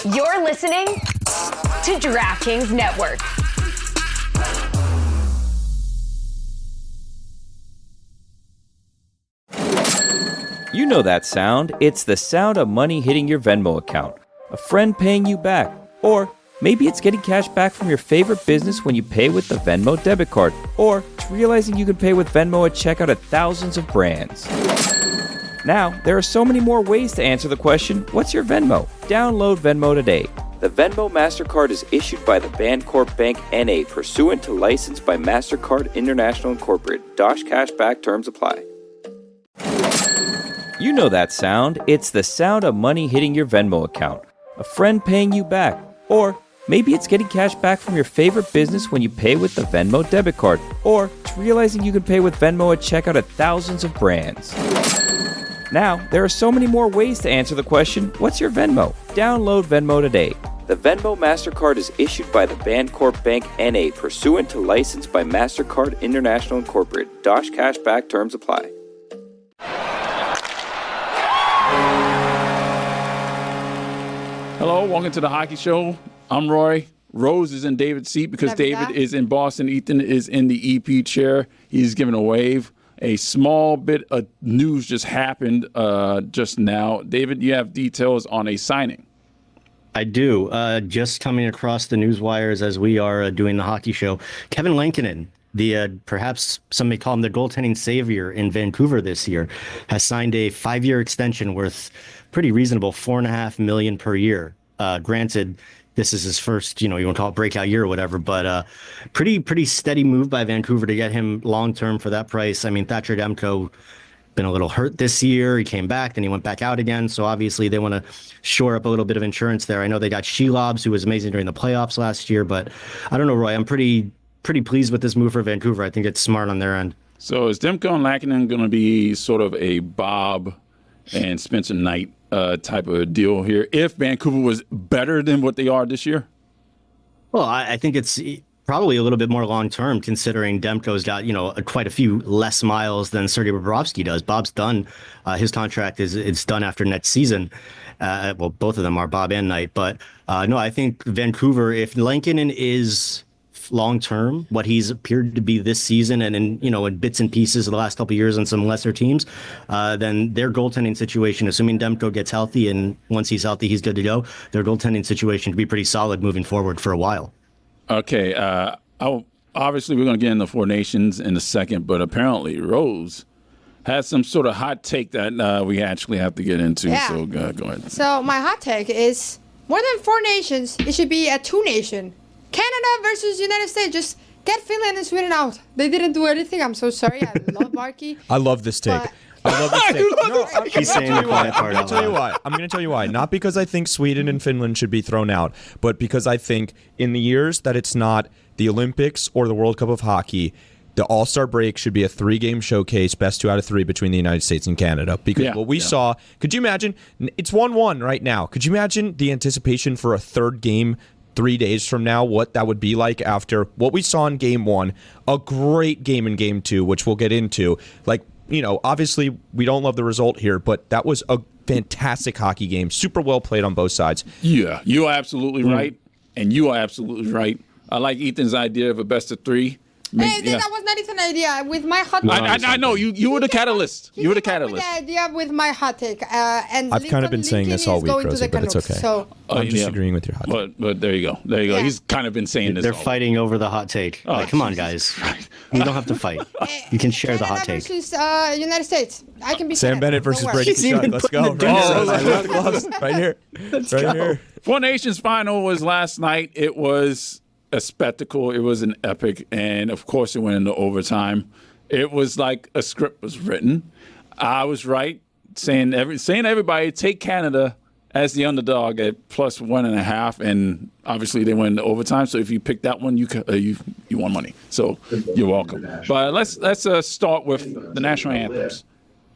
You're listening to DraftKings Network. You know that sound. It's the sound of money hitting your Venmo account, a friend paying you back, or maybe it's getting cash back from your favorite business when you pay with the Venmo debit card, or it's realizing you can pay with Venmo at checkout at thousands of brands. Now, there are so many more ways to answer the question, what's your Venmo? Download Venmo today. The Venmo MasterCard is issued by the Bancorp Bank N.A. pursuant to license by MasterCard International Incorporated. Dosh Cashback terms apply. You know that sound. It's the sound of money hitting your Venmo account, a friend paying you back, or maybe it's getting cash back from your favorite business when you pay with the Venmo debit card, or it's realizing you can pay with Venmo at checkout at thousands of brands. Now, there are so many more ways to answer the question, what's your Venmo? Download Venmo today. The Venmo MasterCard is issued by the Bancorp Bank N.A. pursuant to license by MasterCard International Incorporated. Dosh Cashback terms apply. Hello, welcome to the Hockey Show. I'm Roy. Rose is in David's seat because David is in Boston. Ethan is in the EP chair. He's giving a wave. A small bit of news just happened just now. David, you have details on a signing. I do. Just coming across the news wires as we are doing the Hockey Show. Kevin Lankinen, the perhaps some may call him the goaltending savior in Vancouver this year, has signed a 5-year extension worth pretty reasonable, $4.5 million per year. Granted, this is his first, you want to call it breakout year or whatever, but pretty steady move by Vancouver to get him long term for that price. I mean, Thatcher Demko been a little hurt this year. He came back, then he went back out again. So obviously they want to shore up a little bit of insurance there. I know they got Shelobs, who was amazing during the playoffs last year, but I don't know, Roy. I'm pretty pleased with this move for Vancouver. I think it's smart on their end. So is Demko and Lankinen going to be sort of a Bob and Spencer Knight type of deal here if Vancouver was better than what they are this year? Well, I think it's probably a little bit more long-term considering Demko's got, quite a few less miles than Sergei Bobrovsky does. Bob's done. His contract it's done after next season. Well, both of them are, Bob and Knight. But no, I think Vancouver, if Lankinen is long-term, what he's appeared to be this season and in bits and pieces of the last couple of years on some lesser teams, then their goaltending situation, assuming Demko gets healthy and once he's healthy, he's good to go, their goaltending situation could be pretty solid moving forward for a while. Okay. Obviously, we're going to get into Four Nations in a second, but apparently Rose has some sort of hot take that we actually have to get into. Yeah. So go ahead. So my hot take is more than 4 nations, it should be a 2-nation. Canada versus United States. Just get Finland and Sweden out. They didn't do anything. I'm so sorry. I love Barky. I love this take. I love this take. He's saying the quiet part out loud. I'm going to tell you why. Not because I think Sweden and Finland should be thrown out, but because I think in the years that it's not the Olympics or the World Cup of Hockey, the All-Star break should be a 3-game showcase, best 2 out of 3 between the United States and Canada. Because what we saw, could you imagine? It's 1-1 right now. Could you imagine the anticipation for a third game 3 days from now, what that would be like after what we saw in game 1, a great game in game 2, which we'll get into. Obviously we don't love the result here, but that was a fantastic hockey game. Super well played on both sides. Yeah, you are absolutely right. And you are absolutely right. I like Ethan's idea of a best of 3. That was not even an idea. With my hot take. I know. You were the catalyst. You were the catalyst. The idea with my hot take. And I've kind of been saying this all week, Rosie, but it's okay. So, I'm just agreeing with your hot take. But there you go. There you go. Yeah. He's kind of been saying this. They're fighting over the hot take. Come on, guys. You don't have to fight. You can share the hot take. versus United States. I can be Sam Bennett versus Brady He's even Tkachuk. Let's go. putting the I love the gloves. Right here. Let's right go. here. Four Nations final was last night. It was a spectacle. It was an epic, and of course, it went into overtime. It was like a script was written. I was right saying everybody take Canada as the underdog at plus 1.5, and obviously they went into overtime. So if you pick that one, you won money. So you're welcome. But let's start with the national anthems.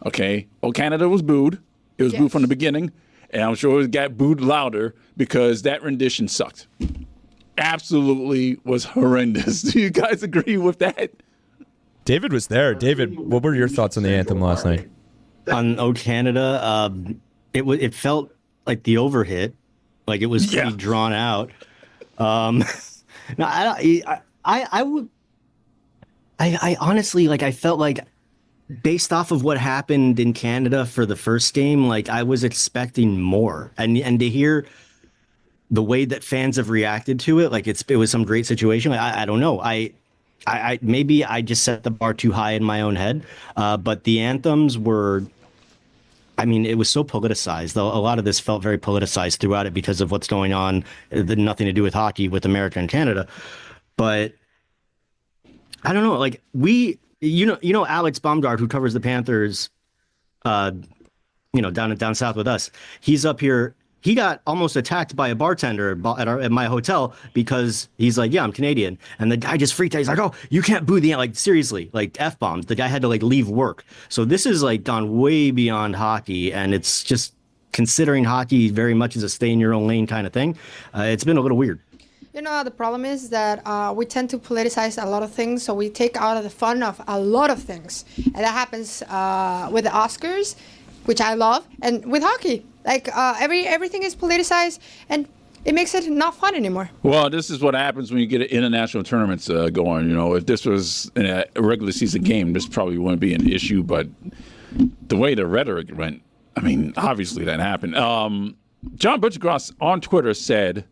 Okay. Oh, Canada was booed. It was booed from the beginning, and I'm sure it got booed louder because that rendition sucked. Absolutely was horrendous. Do you guys agree with that? David was there. David, what were your thoughts on the anthem last night? On O Canada, it felt like the overhit Like it was pretty drawn out. No, I honestly, like, I felt like based off of what happened in Canada for the first game, like I was expecting more, and to hear the way that fans have reacted to it, like it was some great situation. I don't know. I maybe I just set the bar too high in my own head. But the anthems were, I mean, it was so politicized. A lot of this felt very politicized throughout it because of what's going on. Nothing to do with hockey with America and Canada. But I don't know. Like you know, Alex Baumgart, who covers the Panthers, down south with us. He's up here. He got almost attacked by a bartender at my hotel because he's like, yeah, I'm Canadian. And the guy just freaked out. He's like, oh, you can't boo the, like, seriously, like F-bombs. The guy had to like leave work. So this is like gone way beyond hockey. And it's just considering hockey very much as a stay in your own lane kind of thing. It's been a little weird. You know, the problem is that we tend to politicize a lot of things. So we take out of the fun of a lot of things. And that happens with the Oscars, which I love, and with hockey. Like everything is politicized, and it makes it not fun anymore. Well, this is what happens when you get international tournaments going. You know, if this was in a regular season game, this probably wouldn't be an issue. But the way the rhetoric went, I mean, obviously that happened. John Butchergross on Twitter said,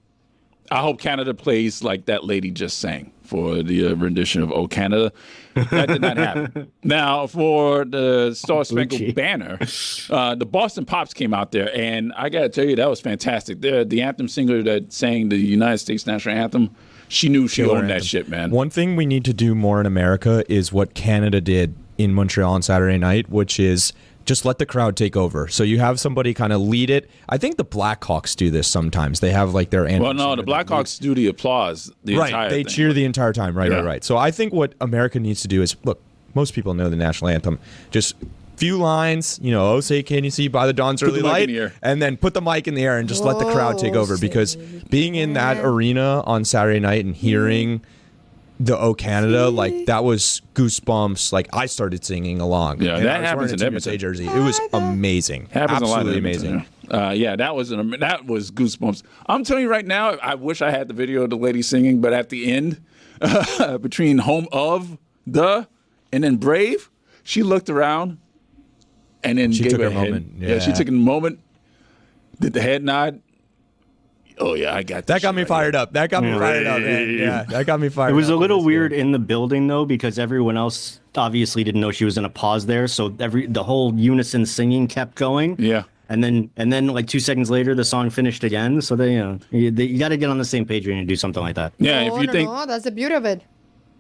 I hope Canada plays like that lady just sang for the rendition of "Oh Canada." That did not happen. Now, for the Star Spangled Banner, the Boston Pops came out there, and I got to tell you, that was fantastic. The anthem singer that sang the United States national anthem, she knew she owned that shit, man. One thing we need to do more in America is what Canada did in Montreal on Saturday night, which is just let the crowd take over. So you have somebody kind of lead it. I think the Blackhawks do this sometimes. They have like their anthem. Well, no, the Blackhawks do the applause the entire they thing. cheer the entire time. Right. So I think what America needs to do is, look, most people know the national anthem. Just few lines, oh, say, can you see by the dawn's early light? And then put the mic in the air and just let the crowd take over. Because being in that arena on Saturday night and hearing the "Oh Canada," like that was goosebumps. Like I started singing along. Yeah, that happens in Edmonton. Jersey. It was amazing. Happens absolutely a lot in amazing. That was goosebumps. I'm telling you right now, I wish I had the video of the lady singing, but at the end, between "Home of the" and then "Brave," she looked around and then she gave took a her head. moment. Yeah, she took a moment. Did the head nod? Oh yeah, I got that. Got me fired up. That got me fired up, man. Yeah, that got me fired up. It was a little weird in the building though, because everyone else obviously didn't know she was in a pause there. So the whole unison singing kept going. Yeah. And then like 2 seconds later, the song finished again. So you got to get on the same page when you do something like that. Yeah, if you think that's the beauty of it.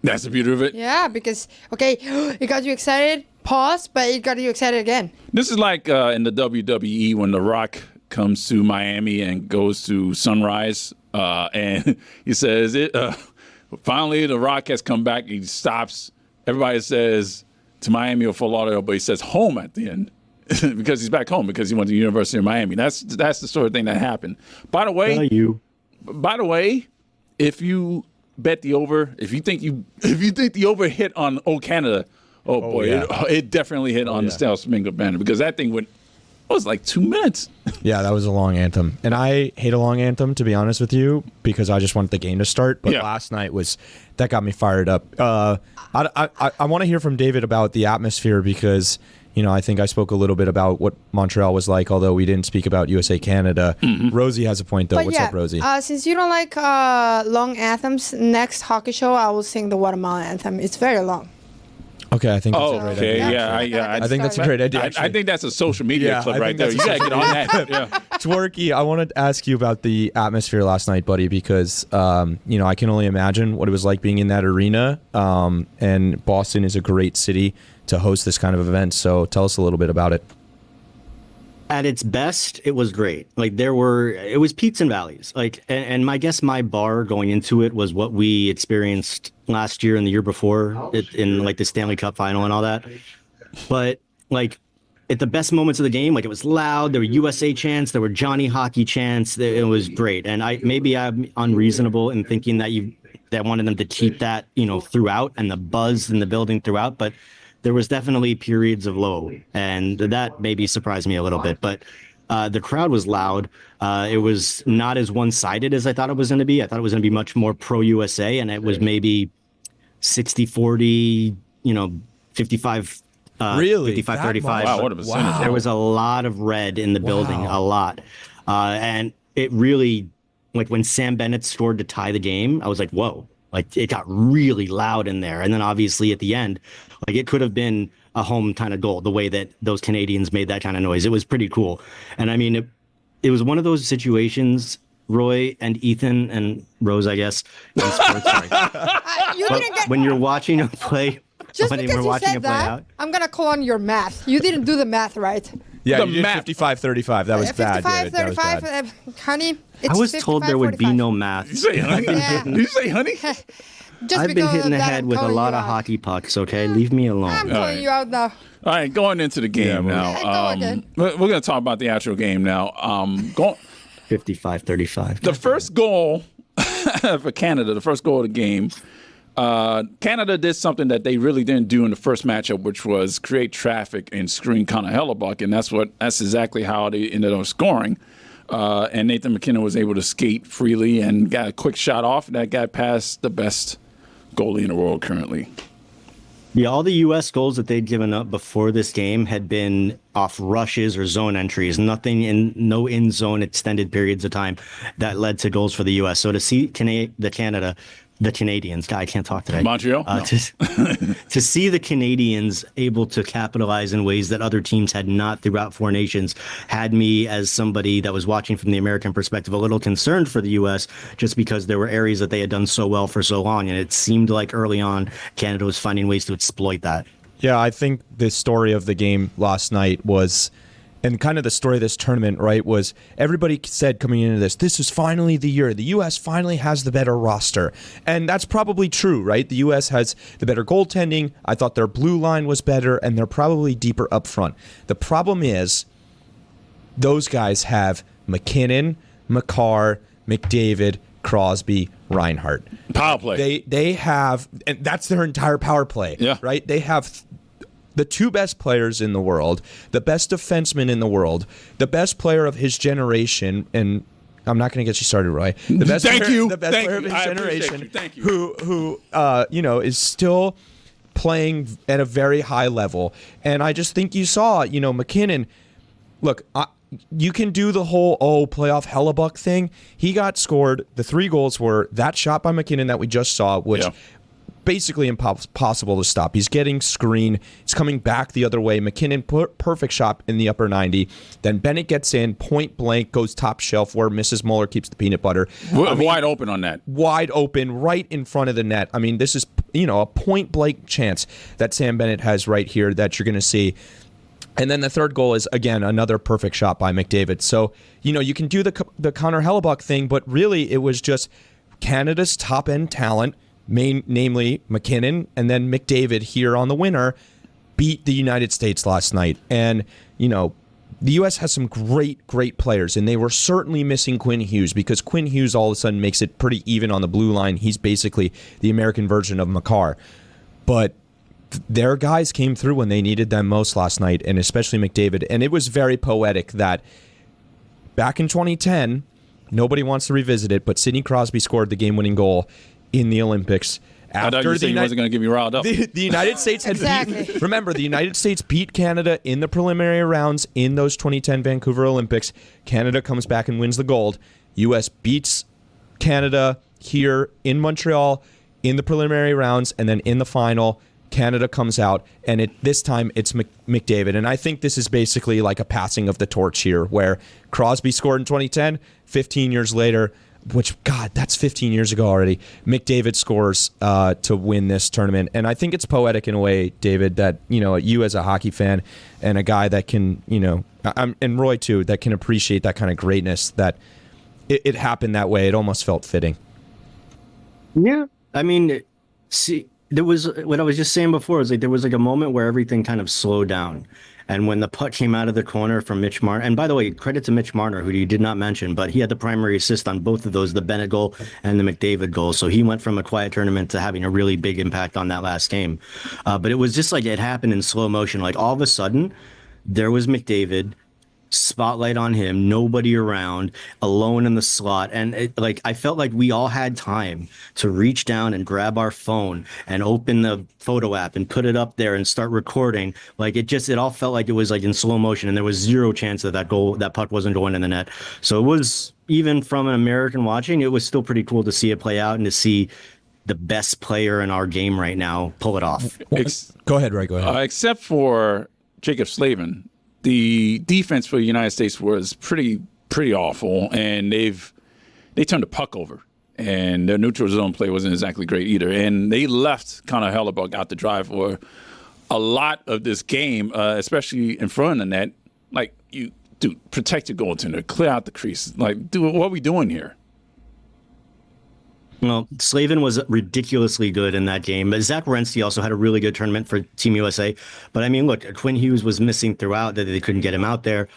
That's the beauty of it. Yeah, because it got you excited. Pause, but it got you excited again. This is like in the WWE when The Rock comes to Miami and goes to Sunrise, and he says, finally, The Rock has come back. He stops. Everybody says to Miami or Fort Lauderdale, but he says home at the end because he's back home because he went to the University of Miami. That's the sort of thing that happened. By the way, if you bet the over, if you think the over hit on "Oh Canada," it definitely hit on the Star Spangled Banner because that thing went. It was like 2 minutes. Yeah, that was a long anthem. And I hate a long anthem, to be honest with you, because I just want the game to start. But last night that got me fired up. I want to hear from David about the atmosphere because, I think I spoke a little bit about what Montreal was like, although we didn't speak about USA-Canada. Mm-hmm. Rosie has a point, though. What's up, Rosie? Since you don't like long anthems, next hockey show, I will sing the Guatemala anthem. It's very long. Okay, I think that's a great idea. I think that's a great idea. I think that's a social media clip right there. You got to get on that. Yeah. Twerky, I wanted to ask you about the atmosphere last night, buddy, because, I can only imagine what it was like being in that arena. And Boston is a great city to host this kind of event. So tell us a little bit about it. At its best, it was great. Like it was peaks and valleys. Like, and I guess my bar going into it was what we experienced last year and the year before in like the Stanley Cup final and all that. But like at the best moments of the game, like it was loud. There were USA chants. There were Johnny Hockey chants. It was great. And I'm unreasonable in thinking that wanted them to keep that, throughout and the buzz in the building throughout. But there was definitely periods of low, and that maybe surprised me a little bit. But The crowd was loud. It was not as one-sided as I thought it was going to be. I thought it was going to be much more pro-USA, and it was maybe 60-40, 55 Really? 55-35. Wow, what a percentage. There was a lot of red in the building, a lot. And it really, like when Sam Bennett scored to tie the game, I was like, whoa, like it got really loud in there. And then obviously at the end, like it could have been a home kind of goal, the way that those Canadians made that kind of noise. It was pretty cool. And I mean, it was one of those situations, Roy and Ethan and Rose, I guess, in sports, sorry. When you're watching a play, Just when because we're you watching said a play that, out. I'm going to call on your math. You didn't do the math right. Yeah, The you did map. 55-35. That was bad, 55, David. That was 35, bad. honey, it's I was told there would be 55-45. no math. You say honey? Yeah. Did you say honey? Just I've been because hitting of the that, head I'm with a calling lot you of out. hockey pucks, okay? Leave me alone. I'm calling you out now. All right, going into the game now. Go again. We're going to talk about the actual game now. 55-35. The first goal for Canada, the first goal of the game, Canada did something that they really didn't do in the first matchup, which was create traffic and screen Connor Hellebuck, and that's exactly how they ended up scoring. And Nathan McKinnon was able to skate freely and got a quick shot off that got past the best goalie in the world currently. Yeah, all the U.S. goals that they'd given up before this game had been off rushes or zone entries. No in zone extended periods of time that led to goals for the U.S. So to see the Canadians, God, I can't talk today. Montreal? No. To see the Canadians able to capitalize in ways that other teams had not throughout Four Nations had me, as somebody that was watching from the American perspective, a little concerned for the U.S. just because there were areas that they had done so well for so long. And it seemed like early on Canada was finding ways to exploit that. Yeah, I think the story of the game last night was, and kind of the story of this tournament, right, was everybody said coming into this is finally the year. The U.S. finally has the better roster. And that's probably true, right? The U.S. has the better goaltending. I thought their blue line was better, and they're probably deeper up front. The problem is those guys have McKinnon, Makar, McDavid, Crosby, Reinhart. Power play. They have, and that's their entire power play, Yeah. right? They have the two best players in the world, the best defenseman in the world, the best player of his generation, and I'm not going to get you started, Roy. The best Thank player, you. The best Thank player you. of his I appreciate generation, you. Thank you. who is still playing at a very high level. And I just think you saw, McKinnon. Look, you can do the whole playoff Hellebuck thing. He got scored. The 3 goals were that shot by McKinnon that we just saw, which. Yeah. Basically impossible to stop. He's getting screened. He's coming back the other way. McKinnon perfect shot in the upper 90. Then Bennett gets in, point blank, goes top shelf where Mrs. Mueller keeps the peanut butter. Wide open on that. Wide open, right in front of the net. I mean, this is a point blank chance that Sam Bennett has right here that you're going to see. And then the third goal is, again, another perfect shot by McDavid. So, you can do the Connor Hellebuck thing, but really it was just Canada's top-end talent, namely McKinnon and then McDavid here on the winner, beat the United States last night. And, the U.S. has some great players, and they were certainly missing Quinn Hughes because Quinn Hughes all of a sudden makes it pretty even on the blue line. He's basically the American version of Makar. But their guys came through when they needed them most last night, and especially McDavid. And it was very poetic that back in 2010, nobody wants to revisit it, but Sidney Crosby scored the game-winning goal in the Olympics. I thought you said he wasn't going to give you riled up. The United States had Exactly. remember, the United States beat Canada in the preliminary rounds in those 2010 Vancouver Olympics. Canada comes back and wins the gold. U.S. beats Canada here in Montreal in the preliminary rounds, and then in the final, Canada comes out, and this time it's McDavid. And I think this is basically like a passing of the torch here, where Crosby scored in 2010, 15 years later, which, God, that's 15 years ago already. McDavid scores to win this tournament. And I think it's poetic in a way, David, that, you as a hockey fan and a guy that can, and Roy too, that can appreciate that kind of greatness, that it happened that way. It almost felt fitting. Yeah. I mean, see, there was what I was just saying before is like there was like a moment where everything kind of slowed down. And when the puck came out of the corner from Mitch Marner, and by the way, credit to Mitch Marner, who you did not mention, but he had the primary assist on both of those, the Bennett goal and the McDavid goal. So he went from a quiet tournament to having a really big impact on that last game. But it was just like it happened in slow motion. Like all of a sudden, there was McDavid spotlight on him, nobody around, alone in the slot. And I felt like we all had time to reach down and grab our phone and open the photo app and put it up there and start recording. Like it all felt like it was like in slow motion, and there was zero chance that that puck wasn't going in the net. So it was, even from an American watching, it was still pretty cool to see it play out and to see the best player in our game right now pull it off. Go ahead, Ray. Go ahead. Except for Jacob Slavin, the defense for the United States was pretty awful, and they turned the puck over, and their neutral zone play wasn't exactly great either. And they left Connor Hellebuck out to dry for a lot of this game, especially in front of the net. Like, protect your goaltender, clear out the crease. Like, dude, what are we doing here? Well, Slavin was ridiculously good in that game. But Zach Werenski also had a really good tournament for Team USA. But I mean, look, Quinn Hughes was missing throughout, that they couldn't get him out there.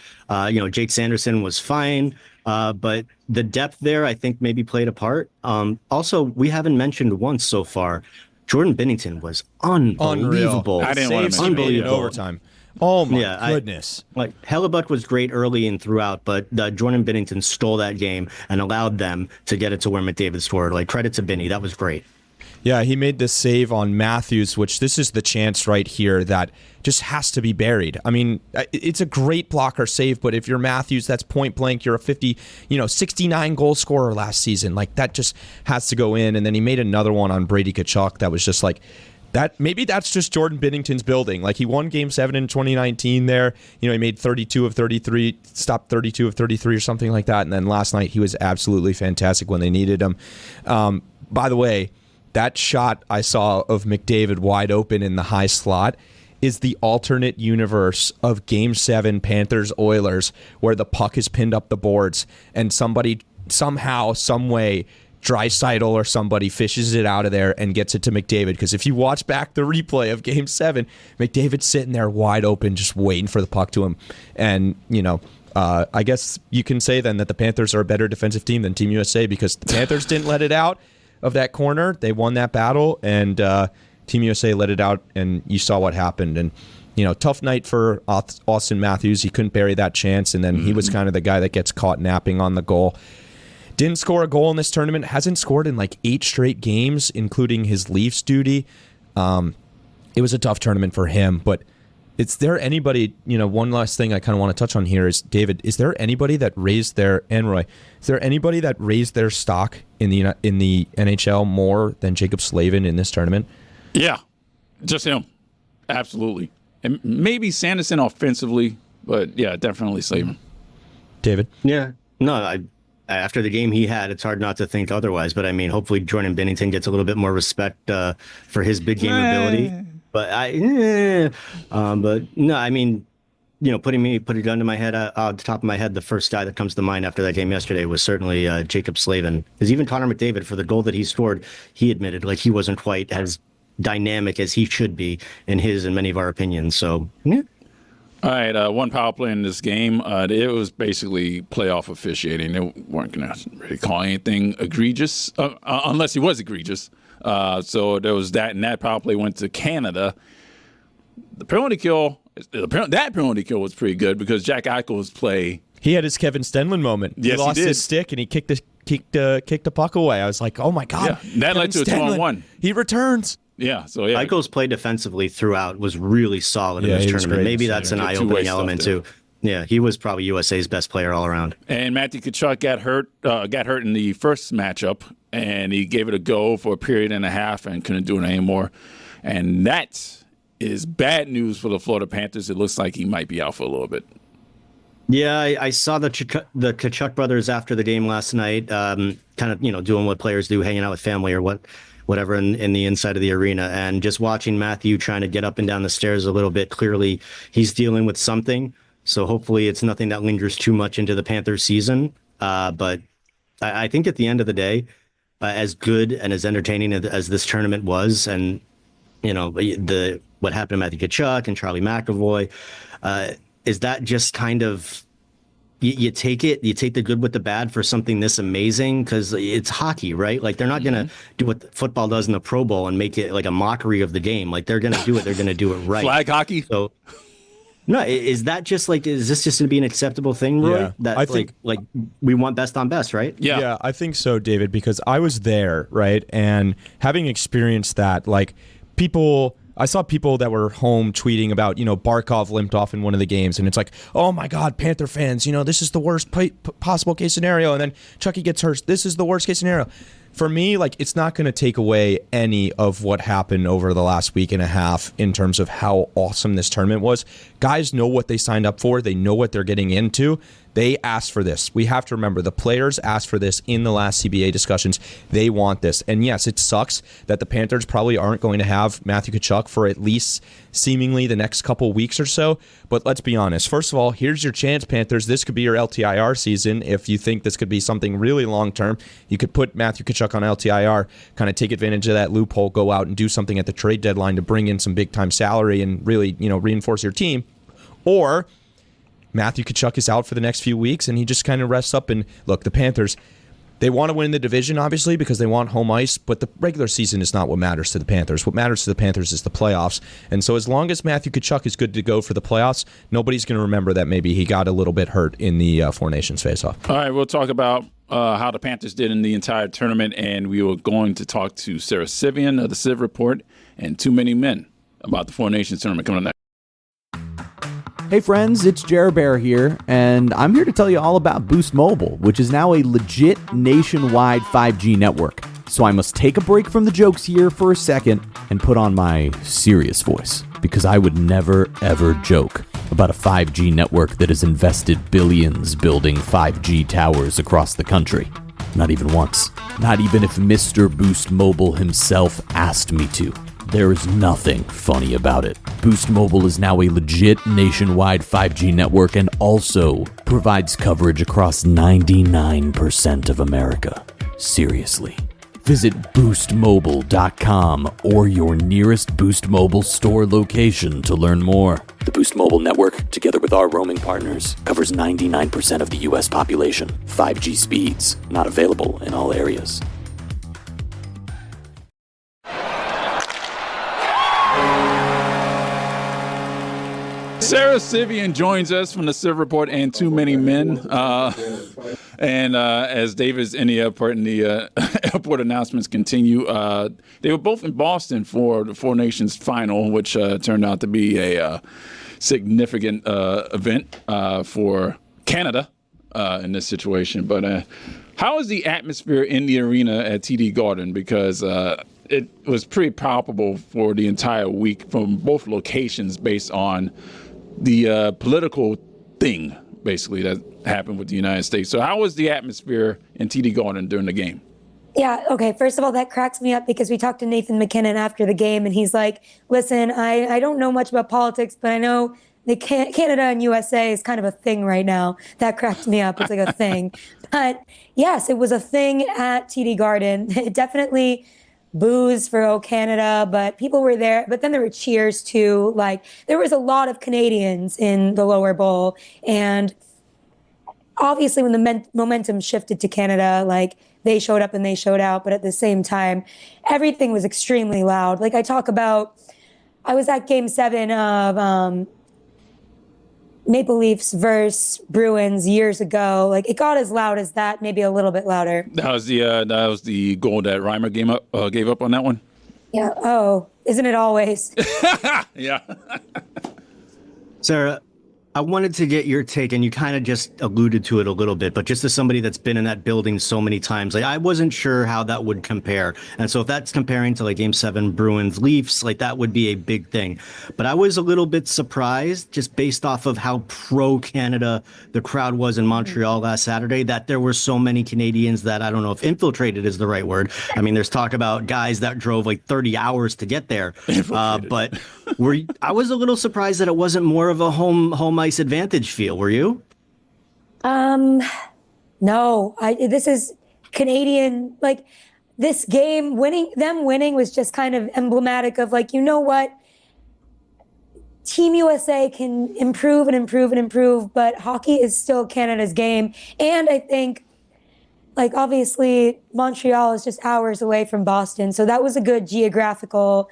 Jake Sanderson was fine. But the depth there, I think, maybe played a part. Also, we haven't mentioned once so far, Jordan Binnington was unbelievable. I didn't want to mention unbelievable overtime. Oh my goodness! Hellebuck was great early and throughout, but Jordan Binnington stole that game and allowed them to get it to where McDavid scored. Like, credit to Binny, that was great. Yeah, he made the save on Matthews, which this is the chance right here that just has to be buried. I mean, it's a great blocker save, but if you're Matthews, that's point blank. You're a 69 goal scorer last season. Like, that just has to go in. And then he made another one on Brady Tkachuk that was just like, that maybe that's just Jordan Binnington's building. Like, he won Game 7 in 2019 there. He made 32 of 33, stopped 32 of 33 or something like that. And then last night he was absolutely fantastic when they needed him. By the way, that shot I saw of McDavid wide open in the high slot is the alternate universe of Game 7 Panthers-Oilers, where the puck is pinned up the boards and somebody somehow, some way, Draisaitl or somebody fishes it out of there and gets it to McDavid. Because if you watch back the replay of Game 7, McDavid's sitting there wide open, just waiting for the puck to him. And, I guess you can say then that the Panthers are a better defensive team than Team USA, because the Panthers didn't let it out of that corner. They won that battle, and Team USA let it out, and you saw what happened. And, tough night for Austin Matthews. He couldn't bury that chance, and then he was kind of the guy that gets caught napping on the goal. Didn't score a goal in this tournament. Hasn't scored in like 8 straight games, including his Leafs duty. It was a tough tournament for him. But is there anybody, one last thing I kind of want to touch on here is, David, is there anybody that raised their, and Roy, is there anybody that raised their stock in the NHL more than Jacob Slavin in this tournament? Yeah, just him. Absolutely. And maybe Sanderson offensively, but yeah, definitely Slavin. David? Yeah. No, after the game he had, it's hard not to think otherwise. But I mean, hopefully Jordan Binnington gets a little bit more respect for his big game ability. But no, I mean, putting a gun to my head, off the top of my head, the first guy that comes to mind after that game yesterday was certainly Jacob Slavin. Because even Connor McDavid, for the goal that he scored, he admitted like he wasn't quite as dynamic as he should be in his and many of our opinions. So yeah. All right, one power play in this game. It was basically playoff officiating. They weren't going to really call anything egregious, unless he was egregious. So there was that, and that power play went to Canada. The penalty kill, that penalty kill was pretty good, because Jack Eichel's play. He had his Kevin Stenlund moment. Yes, he lost did. His stick, and he kicked the puck away. I was like, oh my God. Yeah, that led to a 2-on-1. He returns. Yeah, so yeah. Eichel's play defensively throughout was really solid in this tournament. Maybe that's an eye-opening element too. Yeah, he was probably USA's best player all around. And Matthew Tkachuk got hurt in the first matchup, and he gave it a go for a period and a half and couldn't do it anymore. And that is bad news for the Florida Panthers. It looks like he might be out for a little bit. Yeah, I saw the Tkachuk brothers after the game last night, kind of doing what players do, hanging out with family or whatever in the inside of the arena, and just watching Matthew trying to get up and down the stairs a little bit. Clearly, he's dealing with something. So hopefully it's nothing that lingers too much into the Panthers season. But I think at the end of the day, as good and as entertaining as this tournament was, and what happened to Matthew Tkachuk and Charlie McAvoy, is that just kind of you take the good with the bad for something this amazing, because it's hockey, right? Like, they're not going to do what football does in the Pro Bowl and make it like a mockery of the game. Like, they're going to do it. They're going to do it right. Flag hockey. So No, is that just like, is this just going to be an acceptable thing, Roy? Yeah, That I think like we want best on best, right? Yeah. I think so, David, because I was there, right? And having experienced that, like I saw people that were home tweeting about, Barkov limped off in one of the games, and it's like, oh my God, Panther fans, this is the worst possible case scenario. And then Chucky gets hurt. This is the worst case scenario. For me, like, it's not going to take away any of what happened over the last week and a half in terms of how awesome this tournament was. Guys know what they signed up for. They know what they're getting into. They asked for this. We have to remember the players asked for this in the last CBA discussions. They want this. And yes, it sucks that the Panthers probably aren't going to have Matthew Tkachuk for at least seemingly the next couple weeks or so. But let's be honest. First of all, here's your chance, Panthers. This could be your LTIR season. If you think this could be something really long-term, you could put Matthew Tkachuk on LTIR, kind of take advantage of that loophole, go out and do something at the trade deadline to bring in some big-time salary and really, reinforce your team. Or Matthew Tkachuk is out for the next few weeks, and he just kind of rests up. And look, the Panthers, they want to win the division, obviously, because they want home ice, but the regular season is not what matters to the Panthers. What matters to the Panthers is the playoffs. And so as long as Matthew Tkachuk is good to go for the playoffs, nobody's going to remember that maybe he got a little bit hurt in the Four Nations face-off. All right, we'll talk about how the Panthers did in the entire tournament, and we were going to talk to Sara Civian of the Civ Report and Too Many Men about the Four Nations tournament coming up next. Hey friends, it's Jared Bear here, and I'm here to tell you all about Boost Mobile, which is now a legit nationwide 5G network. So I must take a break from the jokes here for a second and put on my serious voice, because I would never ever joke about a 5G network that has invested billions building 5G towers across the country. Not even once. Not even if Mr. Boost Mobile himself asked me to. There is nothing funny about it. Boost Mobile is now a legit nationwide 5G network and also provides coverage across 99% of America. Seriously. Visit boostmobile.com or your nearest Boost Mobile store location to learn more. The Boost Mobile network, together with our roaming partners, covers 99% of the U.S. population. 5G speeds, not available in all areas. Sara Civian joins us from the Civ Report and Too Many Men. And as David's in the airport and the airport announcements continue, they were both in Boston for the Four Nations final, which turned out to be a significant event for Canada in this situation. But how is the atmosphere in the arena at TD Garden? Because it was pretty palpable for the entire week from both locations based on the political thing, basically, that happened with the United States. So how was the atmosphere in TD Garden during the game? Yeah, okay. First of all, that cracks me up because we talked to Nathan McKinnon after the game, and he's like, listen, I don't know much about politics, but I know that Canada and USA is kind of a thing right now. That cracked me up. It's like a thing. But yes, it was a thing at TD Garden. It definitely boos for O Canada, but people were there. But then there were cheers too. Like, there was a lot of Canadians in the lower bowl. And obviously when the momentum shifted to Canada, like, they showed up and they showed out. But at the same time, everything was extremely loud. Like, I was at Game 7 of Maple Leafs versus Bruins years ago. Like, it got as loud as that, maybe a little bit louder. That was the goal that Reimer gave up on that one. Yeah. Oh, isn't it always? Yeah. Sara, I wanted to get your take, and you kind of just alluded to it a little bit, but just as somebody that's been in that building so many times, like, I wasn't sure how that would compare. And so if that's comparing to like Game 7 Bruins Leafs, like, that would be a big thing. But I was a little bit surprised, just based off of how pro-Canada the crowd was in Montreal last Saturday, that there were so many Canadians that, I don't know if infiltrated is the right word. I mean, there's talk about guys that drove like 30 hours to get there. But I was a little surprised that it wasn't more of a home ice advantage feel. Were you? No. This is Canadian. Like, this game, winning was just kind of emblematic of, like, you know what? Team USA can improve and improve and improve, but hockey is still Canada's game. And I think, like, obviously Montreal is just hours away from Boston, so that was a good geographical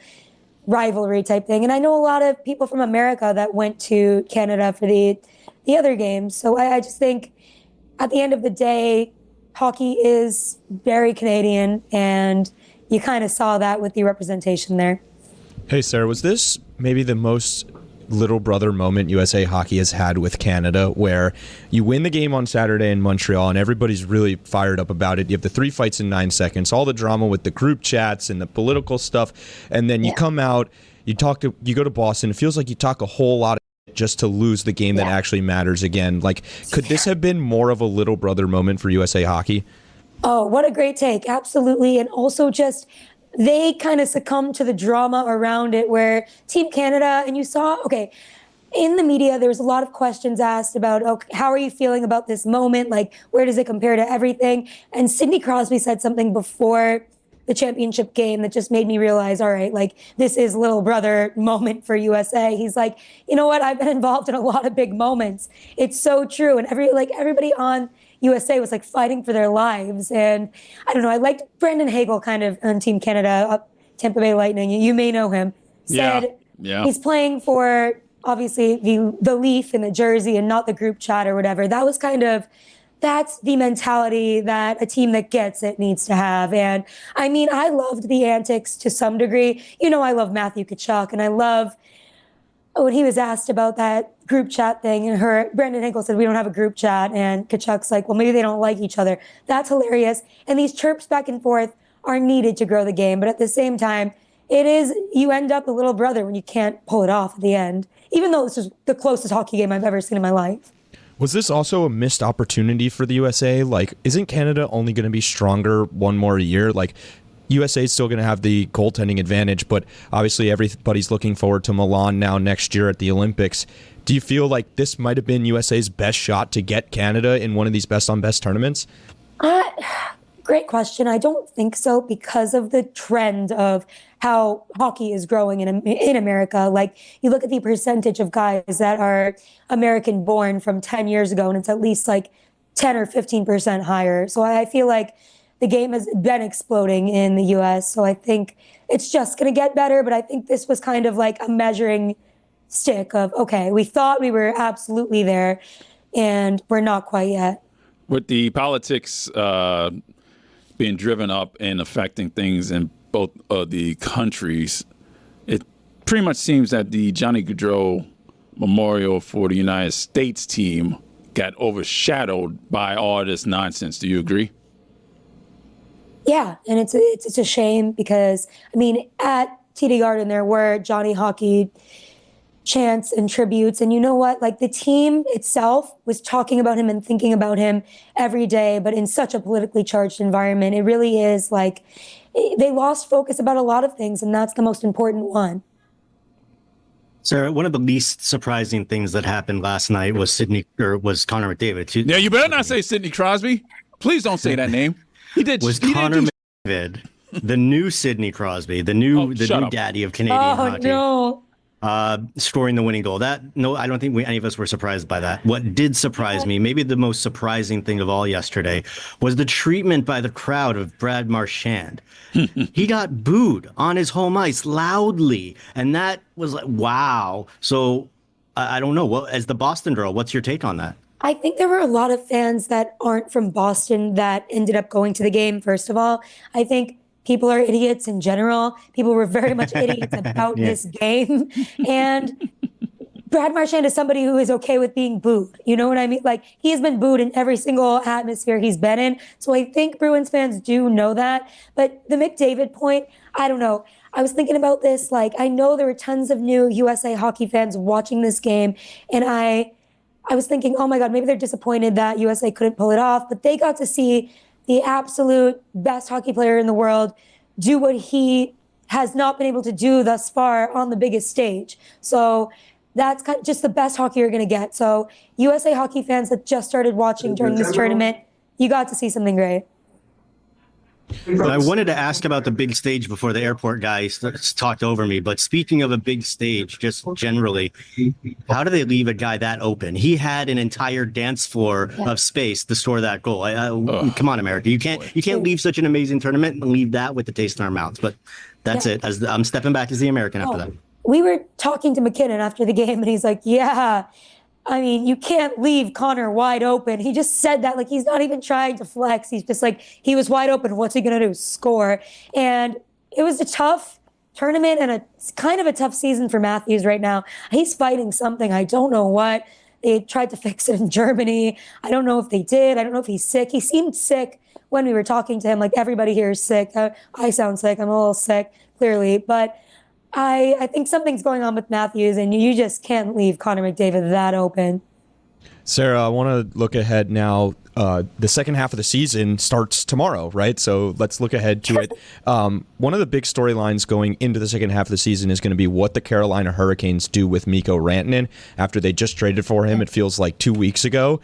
rivalry type thing. And I know a lot of people from America that went to Canada for the other games. So I just think at the end of the day, hockey is very Canadian, and you kind of saw that with the representation there. Hey, Sarah, was this maybe the most little brother moment USA Hockey has had with Canada, where you win the game on Saturday in Montreal and everybody's really fired up about it? You have the 3 fights in 9 seconds, all the drama with the group chats and the political stuff, and then you come out, you go to Boston, it feels like you talk a whole lot of just to lose the game that actually matters again. Like, could this have been more of a little brother moment for USA Hockey? Oh, what a great take. Absolutely. And also just they kind of succumbed to the drama around it, where Team Canada, and you saw, in the media, there was a lot of questions asked about, how are you feeling about this moment? Like, where does it compare to everything? And Sidney Crosby said something before the championship game that just made me realize, all right, like, this is little brother moment for USA. He's like, you know what? I've been involved in a lot of big moments. It's so true. And everybody on USA was like fighting for their lives. And I don't know, I liked Brandon Hagel kind of on Team Canada, Tampa Bay Lightning. You may know him. Said he's playing for obviously the Leaf in the jersey and not the group chat or whatever. That was that's the mentality that a team that gets it needs to have. And I mean, I loved the antics to some degree. You know, I love Matthew Tkachuk, and I love when he was asked about that group chat thing, and Brandon Hinkle said, we don't have a group chat. And Kachuk's like, well, maybe they don't like each other. That's hilarious. And these chirps back and forth are needed to grow the game. But at the same time, you end up a little brother when you can't pull it off at the end, even though this is the closest hockey game I've ever seen in my life. Was this also a missed opportunity for the USA? Like, isn't Canada only going to be stronger one more year? Like, USA is still going to have the goaltending advantage, but obviously everybody's looking forward to Milan now next year at the Olympics. Do you feel like this might have been USA's best shot to get Canada in one of these best-on-best tournaments? Great question. I don't think so, because of the trend of how hockey is growing in America. Like, you look at the percentage of guys that are American-born from 10 years ago, and it's at least like 10 or 15% higher. So I feel like the game has been exploding in the U.S., so I think it's just going to get better. But I think this was kind of like a measuring stick of, we thought we were absolutely there, and we're not quite yet. With the politics being driven up and affecting things in both of the countries, it pretty much seems that the Johnny Gaudreau Memorial for the United States team got overshadowed by all this nonsense. Do you agree? Yeah, and it's a shame, because, I mean, at TD Garden there were Johnny Hockey chants and tributes, and you know what? Like, the team itself was talking about him and thinking about him every day, but in such a politically charged environment, it really is like they lost focus about a lot of things, and that's the most important one. Sarah, one of the least surprising things that happened last night was Connor McDavid. Yeah, you better not say Sidney Crosby. Please don't say that name. He did. Connor McDavid, the new Sidney Crosby, the new daddy of Canadian hockey. No. Scoring the winning goal. I don't think any of us were surprised by that. What did surprise me, maybe the most surprising thing of all yesterday, was the treatment by the crowd of Brad Marchand. He got booed on his home ice loudly, and that was like, wow. So I don't know. Well, as the Boston girl, what's your take on that? I think there were a lot of fans that aren't from Boston that ended up going to the game, first of all. I think people are idiots in general. People were very much idiots about this game. And Brad Marchand is somebody who is okay with being booed. You know what I mean? Like, he has been booed in every single atmosphere he's been in. So I think Bruins fans do know that. But the McDavid point, I don't know. I was thinking about this. Like, I know there were tons of new USA hockey fans watching this game. And I was thinking, oh my God, maybe they're disappointed that USA couldn't pull it off. But they got to see the absolute best hockey player in the world do what he has not been able to do thus far on the biggest stage. So that's kind of just the best hockey you're going to get. So USA hockey fans that just started watching during this tournament, you got to see something great. I wanted to ask about the big stage before the airport guy talked over me. But speaking of a big stage, just generally, how do they leave a guy that open? He had an entire dance floor of space to score that goal. Come on, America! You can't leave such an amazing tournament and leave that with the taste in our mouths. But that's it. I'm stepping back as the American after that. We were talking to McKinnon after the game, and he's like, "Yeah, I mean, you can't leave Connor wide open." He just said that like he's not even trying to flex. He's just like, he was wide open. What's he going to do? Score. And it was a tough tournament and it's kind of a tough season for Matthews right now. He's fighting something. I don't know what. They tried to fix it in Germany. I don't know if they did. I don't know if he's sick. He seemed sick when we were talking to him. Like, everybody here is sick. I sound sick. I'm a little sick, clearly. But I think something's going on with Matthews, and you just can't leave Connor McDavid that open. Sarah, I want to look ahead now. The second half of the season starts tomorrow, right? So let's look ahead to it. One of the big storylines going into the second half of the season is going to be what the Carolina Hurricanes do with Mikko Rantanen after they just traded for him. It feels like 2 weeks ago.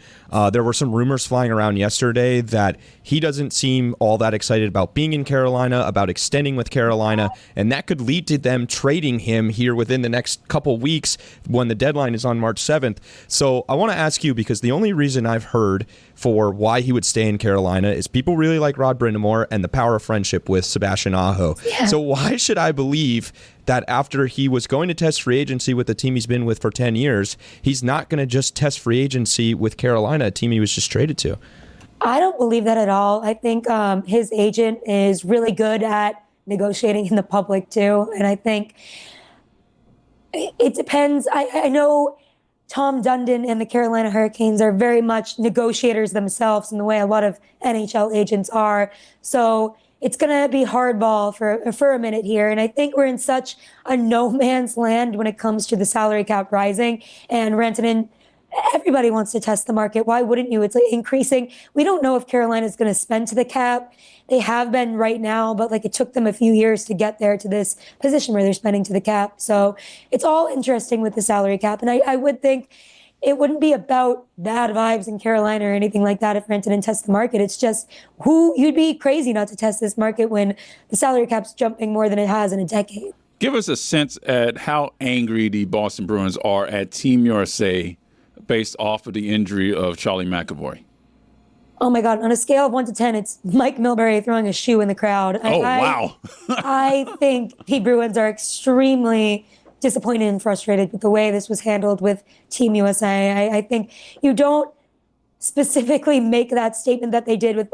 There were some rumors flying around yesterday that he doesn't seem all that excited about being in Carolina, about extending with Carolina, and that could lead to them trading him here within the next couple weeks when the deadline is on March 7th. So I want to ask you, because the only reason I've heard for why he would stay in Carolina is people really like Rod Brind'Amour and the power of friendship with Sebastian Aho. Yeah. So why should I believe that after he was going to test free agency with the team he's been with for 10 years, he's not going to just test free agency with Carolina, a team he was just traded to? I don't believe that at all. I think his agent is really good at negotiating in the public too. And I think it depends. I know Tom Dundon and the Carolina Hurricanes are very much negotiators themselves in the way a lot of NHL agents are. So it's going to be hardball for a minute here. And I think we're in such a no man's land when it comes to the salary cap rising. And Rantanen, everybody wants to test the market. Why wouldn't you? It's like increasing. We don't know if Carolina is going to spend to the cap. They have been right now, but like it took them a few years to get there to this position where they're spending to the cap. So it's all interesting with the salary cap. And I would think it wouldn't be about bad vibes in Carolina or anything like that if Rantanen tests the market. It's just you'd be crazy not to test this market when the salary cap's jumping more than it has in a decade. Give us a sense at how angry the Boston Bruins are at Team USA based off of the injury of Charlie McAvoy. Oh my God, on a scale of 1 to 10, it's Mike Milbury throwing a shoe in the crowd. Wow. I think the Bruins are extremely disappointed and frustrated with the way this was handled with Team USA. I think you don't specifically make that statement that they did with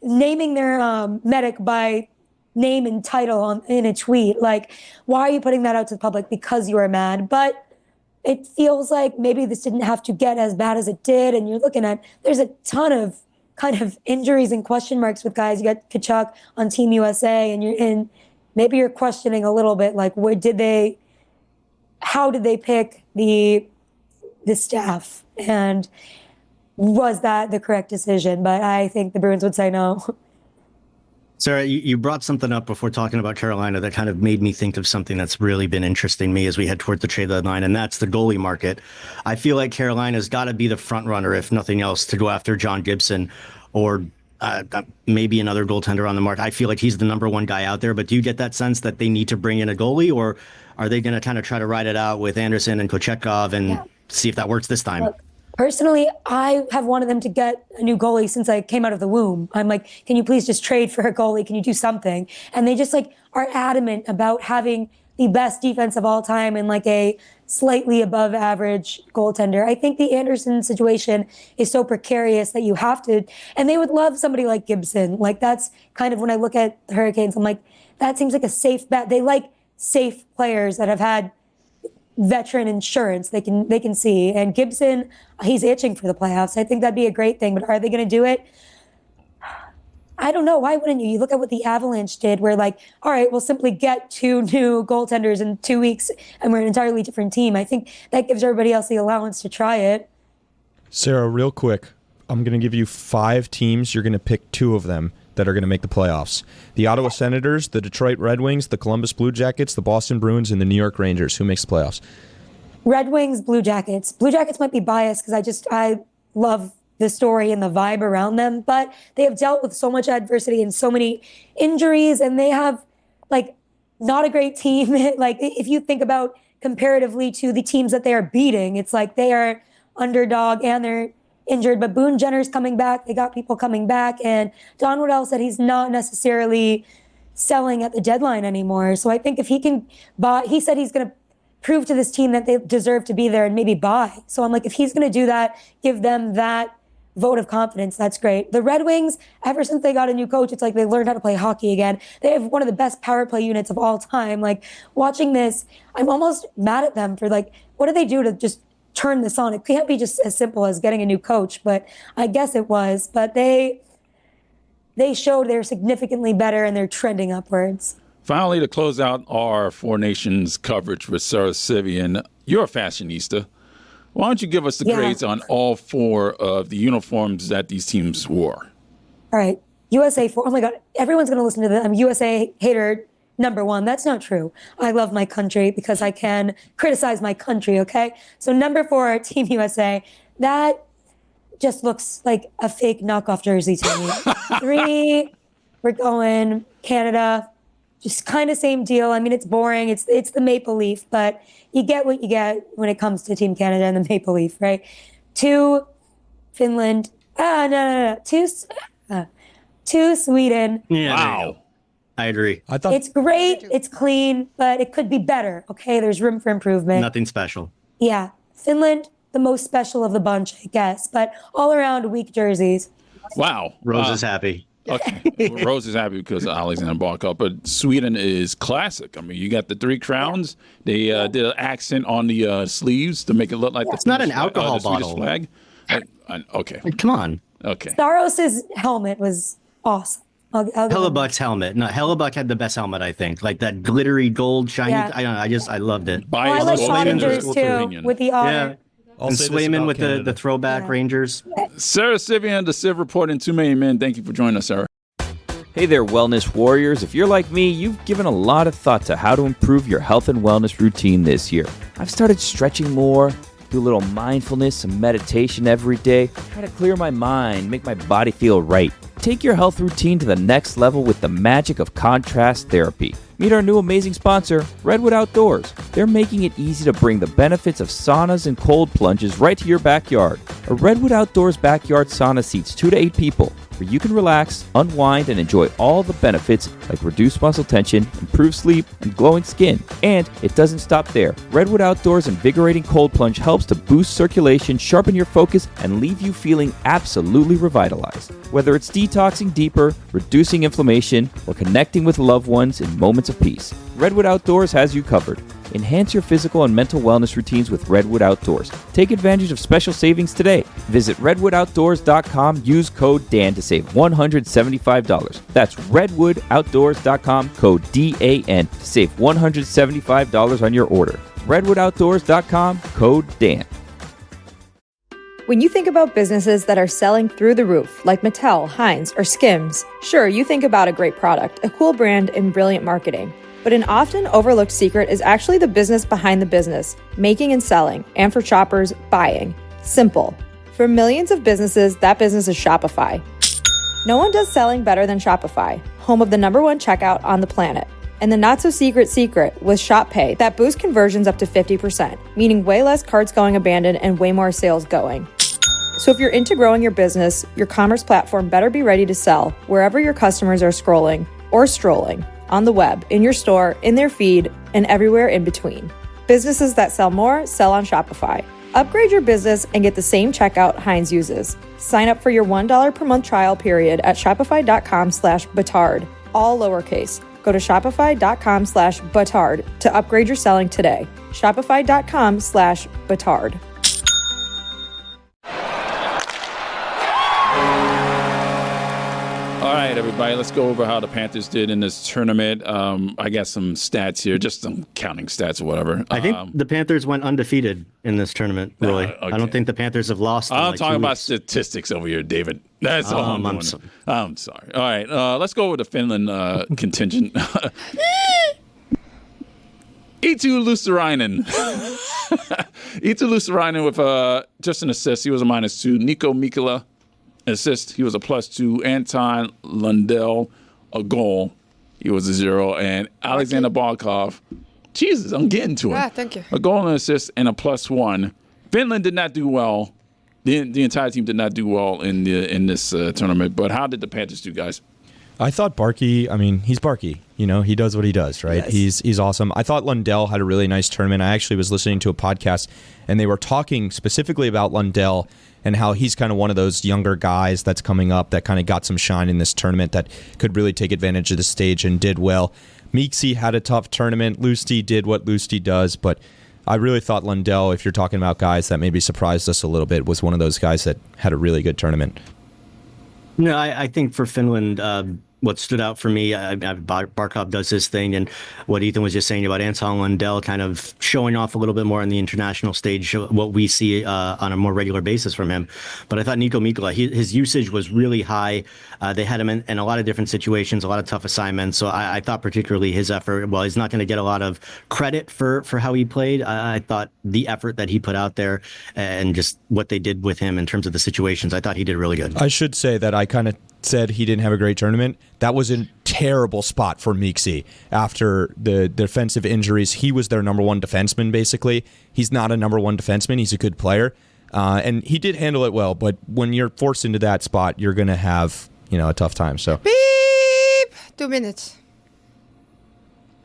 naming their medic by name and title in a tweet. Like, why are you putting that out to the public? Because you are mad. But it feels like maybe this didn't have to get as bad as it did. And you're looking at, there's a ton of kind of injuries and question marks with guys. You got Kachuk on Team USA, and maybe you're questioning a little bit, like, how did they pick the staff? And was that the correct decision? But I think the Bruins would say no. Sarah, you brought something up before talking about Carolina that kind of made me think of something that's really been interesting me as we head toward the trade deadline, and that's the goalie market. I feel like Carolina's got to be the front runner, if nothing else, to go after John Gibson or maybe another goaltender on the market. I feel like he's the number one guy out there, but do you get that sense that they need to bring in a goalie, or are they going to kind of try to ride it out with Anderson and Kochetkov and see if that works this time? Look, personally, I have wanted them to get a new goalie since I came out of the womb. I'm like, can you please just trade for a goalie? Can you do something? And they just are adamant about having the best defense of all time and like a slightly above average goaltender. I think the Anderson situation is so precarious that you have to, and they would love somebody like Gibson. Like, that's kind of when I look at the Hurricanes, I'm like, that seems like a safe bet. They like safe players that have had veteran insurance they can see. And Gibson, he's itching for the playoffs. I think that'd be a great thing, but are they going to do it? I don't know. Why wouldn't you? You look at what the Avalanche did, where all right, we'll simply get 2 new goaltenders in 2 weeks and we're an entirely different team. I think that gives everybody else the allowance to try it. Sarah, real quick, I'm going to give you 5 teams. You're going to pick 2 of them that are going to make the playoffs. The Ottawa Senators, the Detroit Red Wings, the Columbus Blue Jackets, the Boston Bruins, and the New York Rangers. Who makes the playoffs? Red Wings, Blue Jackets. Blue Jackets might be biased because I love the story and the vibe around them. But they have dealt with so much adversity and so many injuries, and they have like not a great team. Like if you think about comparatively to the teams that they are beating, it's like they are underdog and they're injured. But Boone Jenner's coming back. They got people coming back, and Don Waddell said he's not necessarily selling at the deadline anymore. So I think if he can buy, he said he's going to prove to this team that they deserve to be there and maybe buy. So I'm like, if he's going to do that, give them that vote of confidence, that's great. The Red Wings, ever since they got a new coach, it's like they learned how to play hockey again. They have one of the best power play units of all time. Like watching this, I'm almost mad at them for like, what do they do to just turn this on? It can't be just as simple as getting a new coach, but I guess it was. But they showed they're significantly better and they're trending upwards. Finally, to close out our Four Nations coverage with Sara Civian, you're a fashionista. Why don't you give us the grades on all four of the uniforms that these teams wore? All right. USA 4. Oh, my God. Everyone's going to listen to this. I'm USA hater number one. That's not true. I love my country because I can criticize my country, okay? So number 4, Team USA. That just looks like a fake knockoff jersey to me. 3, we're going Canada. Just kind of same deal. I mean, it's boring. It's the Maple Leaf, but you get what you get when it comes to Team Canada and the Maple Leaf, right? 2, Finland. No. 2, Sweden. Yeah, wow. I agree. I thought It's great. It's clean, but it could be better. Okay, there's room for improvement. Nothing special. Yeah, Finland, the most special of the bunch, I guess, but all around weak jerseys. Wow. Rose is happy. Okay. Rose is happy because of Alexander Barky, but Sweden is classic. I mean, you got the 3 crowns. They did an accent on the sleeves to make it look like It's not an alcohol the Swedish bottle. flag. Okay. Come on. Okay. Staros's helmet was awesome. I'll give him- Hellebuck's helmet. No, Hellebuck had the best helmet, I think. Like that glittery gold shiny. Yeah. I don't know. I loved it. Oh, I like Biased Ottinger's opinion. too, with the otter. Yeah. I'll And say this Swayman about with Canada. the throwback Rangers. Sara Civian, the Civ Report, and 2 Million Men. Thank you for joining us, Sara. Hey there, wellness warriors. If you're like me, you've given a lot of thought to how to improve your health and wellness routine this year. I've started stretching more, do a little mindfulness and meditation every day, try to clear my mind, make my body feel right. Take your health routine to the next level with the magic of contrast therapy. Meet our new amazing sponsor, Redwood Outdoors. They're making it easy to bring the benefits of saunas and cold plunges right to your backyard. A Redwood Outdoors backyard sauna seats 2 to 8 people, where you can relax, unwind, and enjoy all the benefits like reduced muscle tension, improved sleep, and glowing skin. And it doesn't stop there. Redwood Outdoors' invigorating cold plunge helps to boost circulation, sharpen your focus, and leave you feeling absolutely revitalized. Whether it's detoxing deeper, reducing inflammation, or connecting with loved ones in moments of peace, Redwood Outdoors has you covered. Enhance your physical and mental wellness routines with Redwood Outdoors. Take advantage of special savings today. Visit redwoodoutdoors.com. Use code DAN to save $175. That's redwoodoutdoors.com, code DAN to save $175 on your order. redwoodoutdoors.com, code DAN. When you think about businesses that are selling through the roof, like Mattel, Heinz, or Skims, sure, you think about a great product, a cool brand, and brilliant marketing. But an often overlooked secret is actually the business behind the business, making and selling, and for shoppers, buying. Simple. For millions of businesses, that business is Shopify. No one does selling better than Shopify, home of the #1 checkout on the planet. And the not-so-secret secret with Shop Pay that boosts conversions up to 50%, meaning way less carts going abandoned and way more sales going. So if you're into growing your business, your commerce platform better be ready to sell wherever your customers are scrolling or strolling, on the web, in your store, in their feed, and everywhere in between. Businesses that sell more sell on Shopify. Upgrade your business and get the same checkout Heinz uses. Sign up for your $1 per month trial period at shopify.com/Batard, all lowercase. Go to shopify.com/Batard to upgrade your selling today. Shopify.com/Batard. All right, everybody, let's go over how the Panthers did in this tournament. I got some stats here, just some counting stats or whatever. I think the Panthers went undefeated in this tournament, really. okay. I don't think the Panthers have lost. I'm like talking 2 about weeks. statistics over here, David. That's all I'm doing. I'm sorry. All right, let's go with the Finland contingent. Eetu Luosterainen. Ethan Lucerainen with just an assist. He was a -2. Nico Mikkola, assist. He was a +2. Anton Lundell, a goal. He was a 0. And Alexander Barkov, Jesus, I'm getting to it. Thank you. A goal and an assist and a +1. Finland did not do well. The entire team did not do well in this tournament. But how did the Panthers do, guys? I thought Barky, he's Barky. He does what he does, right? Yes. He's awesome. I thought Lundell had a really nice tournament. I actually was listening to a podcast, and they were talking specifically about Lundell and how he's kind of one of those younger guys that's coming up that kind of got some shine in this tournament that could really take advantage of the stage and did well. Meeksy had a tough tournament. Lusty did what Lusty does, but I really thought Lundell, if you're talking about guys that maybe surprised us a little bit, was one of those guys that had a really good tournament. No, I think for Finland, what stood out for me, Barkov does his thing, and what Ethan was just saying about Anton Lundell kind of showing off a little bit more on the international stage, what we see on a more regular basis from him. But I thought Nico Mikkola, his usage was really high. They had him in a lot of different situations, a lot of tough assignments. So I thought particularly his effort, well, he's not going to get a lot of credit for how he played. I thought the effort that he put out there and just what they did with him in terms of the situations, I thought he did really good. I should say that I kind of said he didn't have a great tournament. That was a terrible spot for Meeksy after the defensive injuries. He was their number one defenseman, basically. He's not a number one defenseman. He's a good player. And he did handle it well, but when you're forced into that spot, you're going to have, a tough time. So Beep! 2 minutes.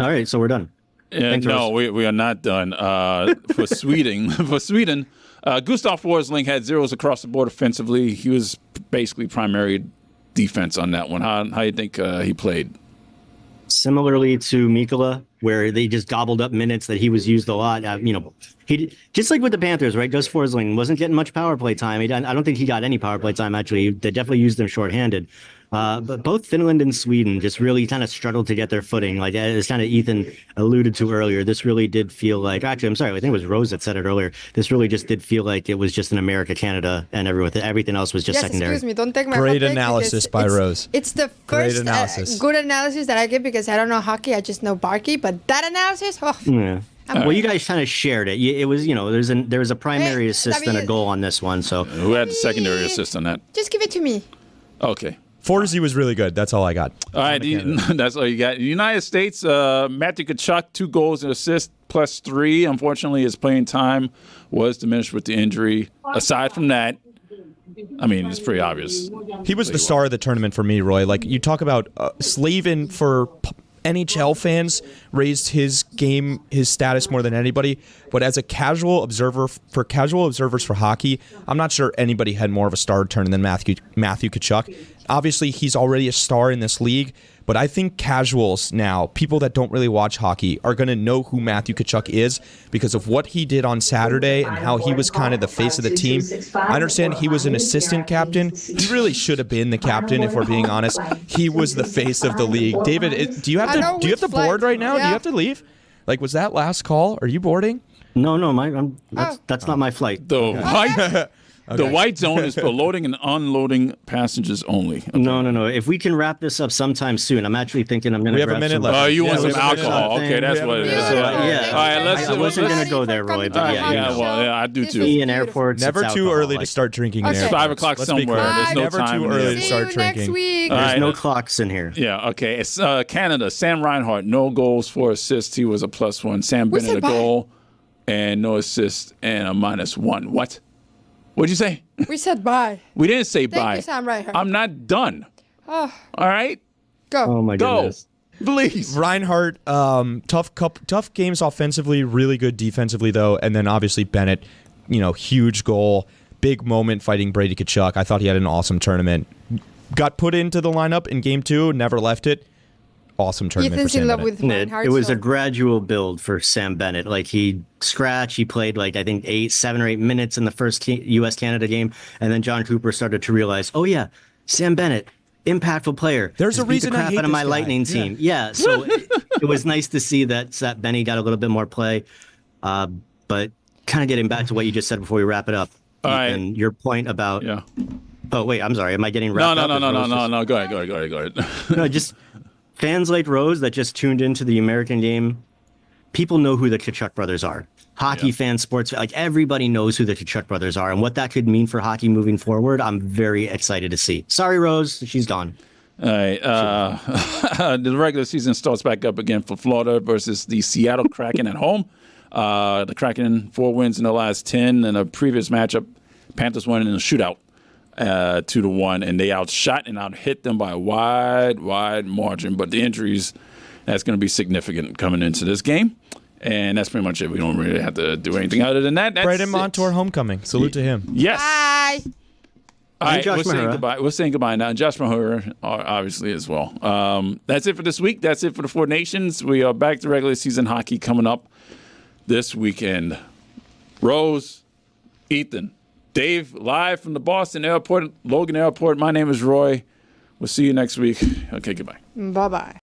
All right, so we're done. No, we are not done. For Sweden, Gustav Forsling had zeros across the board offensively. He was basically primary defense on that one. How do you think he played? Similarly to Mikkola, where they just gobbled up minutes that he was used a lot. He just like with the Panthers, right? Gus Forsling wasn't getting much power play time. I don't think he got any power play time, actually. They definitely used him shorthanded. But both Finland and Sweden just really kind of struggled to get their footing. Like as kind of Ethan alluded to earlier, this really did feel like, actually, I'm sorry, I think it was Rose that said it earlier. This really just did feel like it was just an America, Canada, and everything else was just secondary. Excuse me, don't take my great hot take analysis by Rose. It's the first good analysis that I get because I don't know hockey. I just know Barky, but that analysis, yeah. Well, you guys kind of shared it. It was, there was a primary assist and a goal on this one. So who had the secondary assist on that? Just give it to me. Okay. Forsey was really good. That's all I got. All right, that's all you got. United States, Matthew Tkachuk, 2 goals and assists +3. Unfortunately, his playing time was diminished with the injury. Aside from that, it's pretty obvious. He was the star of the tournament for me, Roy. Like, you talk about Slavin for NHL fans raised his game, his status more than anybody. But as a casual observer, for casual observers for hockey, I'm not sure anybody had more of a star turn than Matthew Tkachuk. Obviously, he's already a star in this league, but I think casuals now, people that don't really watch hockey, are going to know who Matthew Tkachuk is because of what he did on Saturday and how he was kind of the face of the team. I understand he was an assistant captain. He really should have been the captain, if we're being honest. He was the face of the league. David, do you have to board right now? Yeah. Do you have to leave? Like, was that last call? Are you boarding? No, that's not my flight. The white zone is for loading and unloading passengers only. Okay. No. If we can wrap this up sometime soon, I'm actually thinking I'm going to grab some. We have a minute left. Oh, you want some alcohol. Okay, that's what it is. Yeah. All right, I wasn't going to go there, Roy, but I do too. In airports, never too early to start drinking. It's 5 o'clock somewhere. There's no never time. Too early to start drinking. Next week. There's no clocks in here. Yeah, okay. It's Canada. Sam Reinhart, no goals, 4 assists. He was a +1. Sam Bennett, a goal and no assists and a -1. What? What'd you say? We said bye. We didn't say bye. Thank you, Sam Reinhart. I'm not done. Oh. All right? Go. Oh, my goodness. Please. Reinhart, tough games offensively, really good defensively, though. And then obviously Bennett, huge goal, big moment fighting Brady Tkachuk. I thought he had an awesome tournament. Got put into the lineup in game 2, never left it. Awesome tournament for Sam in love Bennett. with Reinhart, it was a gradual build for Sam Bennett. Like he played I think 7 or 8 minutes in the first U.S.-Canada game, and then John Cooper started to realize, oh yeah, Sam Bennett, impactful player. There's a reason I hate out of my this guy. Lightning team. Yeah, so it was nice to see that Benny got a little bit more play. But kind of getting back to what you just said before we wrap it up, and your point about. Yeah. Oh wait, I'm sorry. Am I getting wrapped up? No. Go ahead. No, just. Fans like Rose that just tuned into the American game, people know who the Tkachuk brothers are. hockey fans, sports, like everybody knows who the Tkachuk brothers are, and what that could mean for hockey moving forward. I'm very excited to see. Sorry, Rose, she's gone. All right. The regular season starts back up again for Florida versus the Seattle Kraken at home. The Kraken 4 wins in the last 10. In a previous matchup, Panthers won in a shootout 2-1, and they outshot and outhit them by a wide margin. But the injuries, that's going to be significant coming into this game. And that's pretty much it. We don't really have to do anything other than that. That's Braden Montour homecoming. Salute to him. Yes. Bye. All right, Josh we're saying Mahura. goodbye. We're saying goodbye now. And Josh Mahura, obviously, as well. That's it for this week. That's it for the Four Nations. We are back to regular season hockey coming up this weekend. Rose, Ethan, Dave, live from the Boston Airport, Logan Airport. My name is Roy. We'll see you next week. Okay, goodbye. Bye-bye.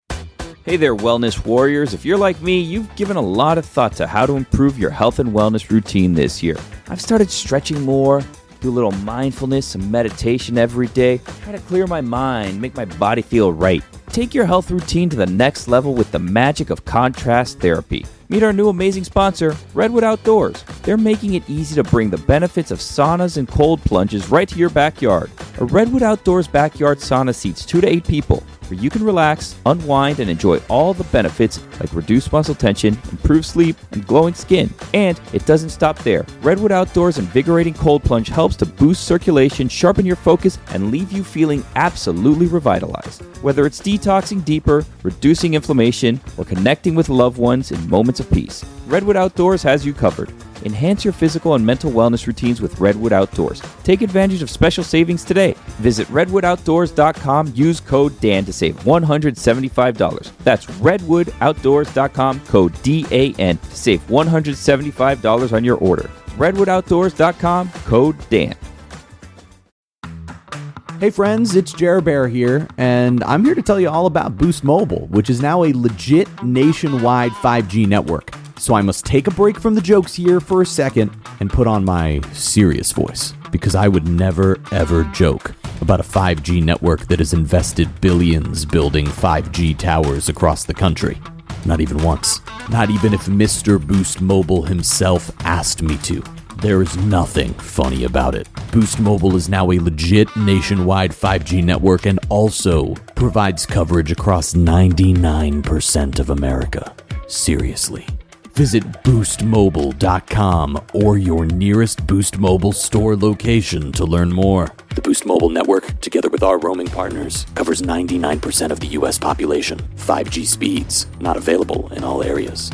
Hey there, wellness warriors. If you're like me, you've given a lot of thought to how to improve your health and wellness routine this year. I've started stretching more, do a little mindfulness, some meditation every day, try to clear my mind, make my body feel right. Take your health routine to the next level with the magic of contrast therapy. Meet our new amazing sponsor, Redwood Outdoors. They're making it easy to bring the benefits of saunas and cold plunges right to your backyard. A Redwood Outdoors backyard sauna seats 2 to 8 people, where you can relax, unwind, and enjoy all the benefits like reduced muscle tension, improved sleep, and glowing skin. And it doesn't stop there. Redwood Outdoors' invigorating cold plunge helps to boost circulation, sharpen your focus, and leave you feeling absolutely revitalized. Whether it's detoxing deeper, reducing inflammation, or connecting with loved ones in moments of peace, Redwood Outdoors has you covered. Enhance your physical and mental wellness routines with Redwood Outdoors. Take advantage of special savings today. Visit redwoodoutdoors.com. Use code DAN to save $175. That's redwoodoutdoors.com, code DAN to save $175 on your order. redwoodoutdoors.com, code DAN. Hey friends, it's Jer Bear here, and I'm here to tell you all about Boost Mobile, which is now a legit nationwide 5G network. So I must take a break from the jokes here for a second and put on my serious voice, because I would never ever joke about a 5G network that has invested billions building 5G towers across the country. Not even once. Not even if Mr. Boost Mobile himself asked me to. There is nothing funny about it. Boost Mobile is now a legit nationwide 5G network and also provides coverage across 99% of America. Seriously. Visit boostmobile.com or your nearest Boost Mobile store location to learn more. The Boost Mobile network, together with our roaming partners, covers 99% of the U.S. population. 5G speeds, not available in all areas.